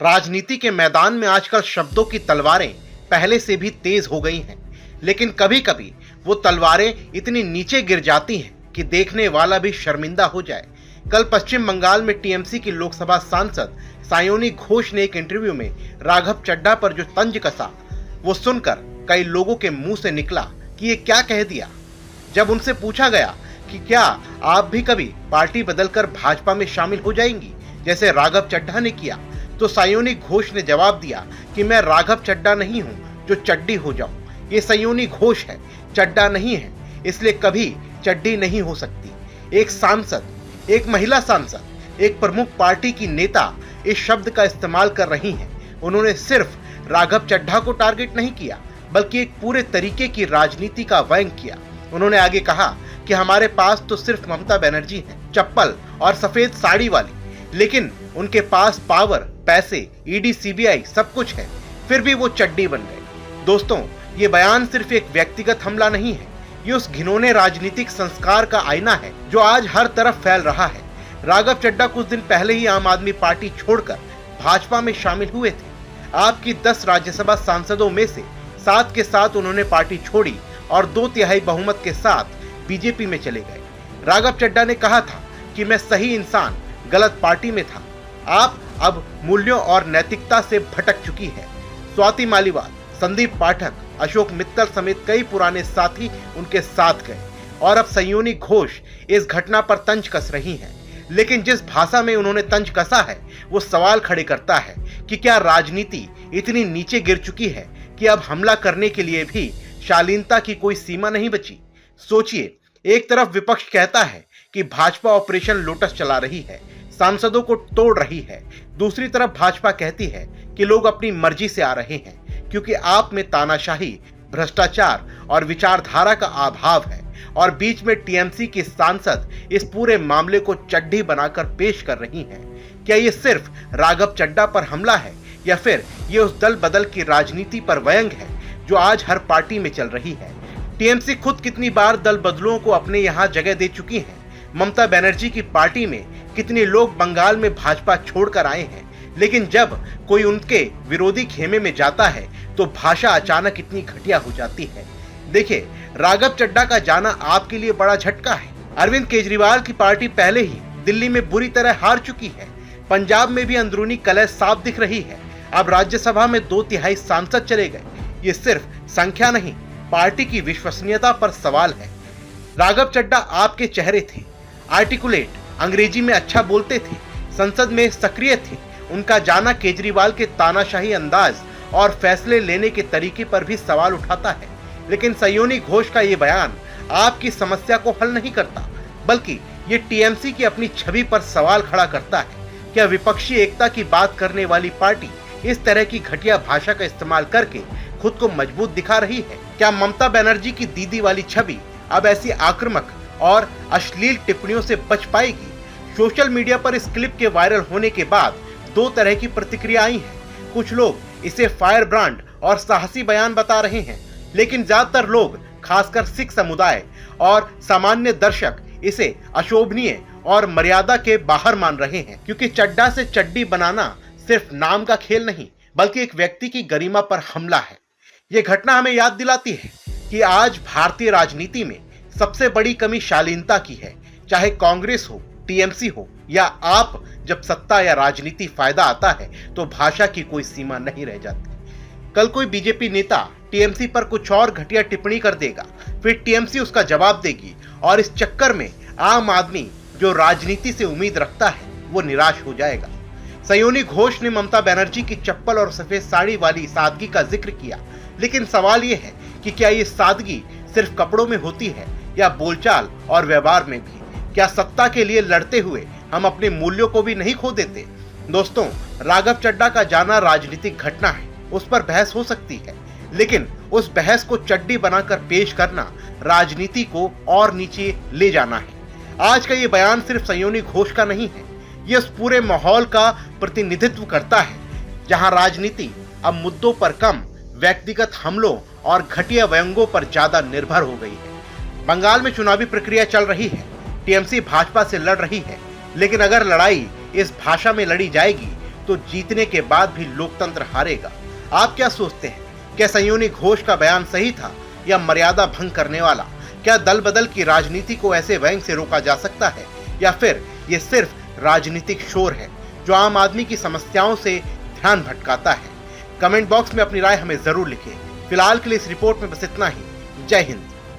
राजनीति के मैदान में आजकल शब्दों की तलवारें पहले से भी तेज हो गई हैं, लेकिन कभी कभी वो तलवारें इतनी नीचे गिर जाती हैं कि देखने वाला भी शर्मिंदा हो जाए। कल पश्चिम बंगाल में टीएमसी की लोकसभा सांसद सायोनी घोष ने एक इंटरव्यू में राघव चड्ढा पर जो तंज कसा, वो सुनकर कई लोगों के मुंह से निकला कि ये क्या कह दिया। जब उनसे पूछा गया कि क्या आप भी कभी पार्टी बदलकर भाजपा में शामिल हो जाएंगी जैसे राघव चड्ढा ने किया, तो सायोनी घोष ने जवाब दिया कि मैं राघव चड्ढा नहीं हूं जो चड्डी हो जाऊं। ये सायोनी घोष है, चड्ढा नहीं है, इसलिए कभी चड्डी नहीं हो सकती। एक सांसद, एक महिला सांसद, एक प्रमुख पार्टी की नेता इस शब्द का इस्तेमाल कर रही हैं। उन्होंने सिर्फ राघव चड्ढा को टारगेट नहीं किया, बल्कि एक पूरे तरीके की राजनीति का व्यंग किया। उन्होंने आगे कहा कि हमारे पास तो सिर्फ ममता बनर्जी है, चप्पल और सफेद साड़ी वाली, लेकिन उनके पास पावर, पैसे, ईडी, सीबीआई सब कुछ है, फिर भी वो चड्डी बन गए। दोस्तों, ये बयान सिर्फ एक व्यक्तिगत हमला नहीं है, ये उस घिनौने राजनीतिक संस्कार का आईना है जो आज हर तरफ फैल रहा है। राघव चड्ढा कुछ दिन पहले ही आम आदमी पार्टी छोड़कर भाजपा में शामिल हुए थे। आपकी 10 राज्यसभा सांसदों में से 7 के साथ उन्होंने पार्टी छोड़ी और 2/3 बहुमत के साथ बीजेपी में चले गए। राघव चड्ढा ने कहा था कि मैं सही इंसान गलत पार्टी में था। आप अब मूल्यों और नैतिकता से भटक चुकी है। स्वाति मालीवाल, संदीप पाठक, अशोक मित्तल समेत कई पुराने साथी उनके साथ गए और अब सायोनी घोष इस घटना पर तंज कस रही हैं। लेकिन जिस भाषा में उन्होंने तंज कसा है, वो सवाल खड़े करता है कि क्या राजनीति इतनी नीचे गिर चुकी है कि अब हमला करने के लिए भी शालीनता की कोई सीमा नहीं बची। सोचिए, एक तरफ विपक्ष कहता है कि भाजपा ऑपरेशन लोटस चला रही है, सांसदों को तोड़ रही है, दूसरी तरफ भाजपा कहती है कि लोग अपनी मर्जी से आ रहे हैं क्योंकि आप में तानाशाही, भ्रष्टाचार और विचारधारा का अभाव है, और बीच में टीएमसी की सांसद इस पूरे मामले को चड्ढी बनाकर पेश कर रही हैं। क्या ये सिर्फ राघव चड्ढा पर हमला है या फिर ये उस दल बदल की राजनीति पर व्यंग है जो आज हर पार्टी में चल रही है? टीएमसी खुद कितनी बार दल बदलुओं को अपने यहाँ जगह दे चुकी है। ममता बनर्जी की पार्टी में कितने लोग बंगाल में भाजपा छोड़कर आए हैं, लेकिन जब कोई उनके विरोधी खेमे में जाता है तो भाषा अचानक इतनी घटिया हो जाती है। देखिए, राघव चड्ढा का जाना आपके लिए बड़ा झटका है। अरविंद केजरीवाल की पार्टी पहले ही दिल्ली में बुरी तरह हार चुकी है। पंजाब में भी अंदरूनी कलह साफ दिख रही है। अब राज्यसभा में 2/3 सांसद चले गए। ये सिर्फ संख्या नहीं, पार्टी की विश्वसनीयता पर सवाल है। राघव चड्ढा आपके चेहरे थे, आर्टिकुलेट, अंग्रेजी में अच्छा बोलते थे, संसद में सक्रिय थे। उनका जाना केजरीवाल के तानाशाही अंदाज और फैसले लेने के तरीके पर भी सवाल उठाता है। लेकिन सायोनी घोष का ये बयान आपकी समस्या को हल नहीं करता, बल्कि ये टीएमसी की अपनी छवि पर सवाल खड़ा करता है। क्या विपक्षी एकता की बात करने वाली पार्टी इस तरह की घटिया भाषा का इस्तेमाल करके खुद को मजबूत दिखा रही है? क्या ममता बनर्जी की दीदी वाली छवि अब ऐसी आक्रामक और अश्लील टिप्पणियों से बच पाएगी? सोशल मीडिया पर इस क्लिप के वायरल होने के बाद 2 तरह की प्रतिक्रिया आई हैं। कुछ लोग इसे फायर ब्रांड और साहसी बयान बता रहे हैं, लेकिन ज्यादातर लोग, खासकर सिख समुदाय और सामान्य दर्शक, इसे अशोभनीय और मर्यादा के बाहर मान रहे हैं, क्योंकि चड्ढा से चड्डी बनाना सिर्फ नाम का खेल नहीं, बल्कि एक व्यक्ति की गरिमा पर हमला है। ये घटना हमें याद दिलाती है कि आज भारतीय राजनीति में सबसे बड़ी कमी शालीनता की है। चाहे कांग्रेस हो, टीएमसी हो या आप, जब सत्ता या राजनीति फायदा आता है तो भाषा की कोई सीमा नहीं रह जाती। कल कोई बीजेपी नेता टीएमसी पर कुछ और घटिया टिप्पणी कर देगा, फिर टीएमसी उसका जवाब देगी, और इस चक्कर में आम आदमी जो राजनीति से उम्मीद रखता है वो निराश हो जाएगा। सायोनी घोष ने ममता बनर्जी की चप्पल और सफेद साड़ी वाली सादगी का जिक्र किया, लेकिन सवाल ये है कि क्या ये सादगी सिर्फ कपड़ों में होती है या बोलचाल और व्यवहार में भी? क्या सत्ता के लिए लड़ते हुए हम अपने मूल्यों को भी नहीं खो देते? दोस्तों, राघव चड्ढा का जाना राजनीतिक घटना है, उस पर बहस हो सकती है, लेकिन उस बहस को चड्डी बनाकर पेश करना राजनीति को और नीचे ले जाना है। आज का ये बयान सिर्फ सायोनी घोष का नहीं है, ये उस पूरे माहौल का प्रतिनिधित्व करता है जहां राजनीति अब मुद्दों पर कम, व्यक्तिगत हमलों और घटिया व्यंग्यों पर ज्यादा निर्भर हो गई है। बंगाल में चुनावी प्रक्रिया चल रही है, टीएमसी भाजपा से लड़ रही है, लेकिन अगर लड़ाई इस भाषा में लड़ी जाएगी तो जीतने के बाद भी लोकतंत्र हारेगा। आप क्या सोचते हैं? क्या संयोनी घोष का बयान सही था या मर्यादा भंग करने वाला? क्या दल बदल की राजनीति को ऐसे व्यंग से रोका जा सकता है या फिर ये सिर्फ राजनीतिक शोर है जो आम आदमी की समस्याओं से ध्यान भटकाता है? कमेंट बॉक्स में अपनी राय हमें जरूर लिखें। फिलहाल के लिए इस रिपोर्ट में बस इतना ही। जय हिंद।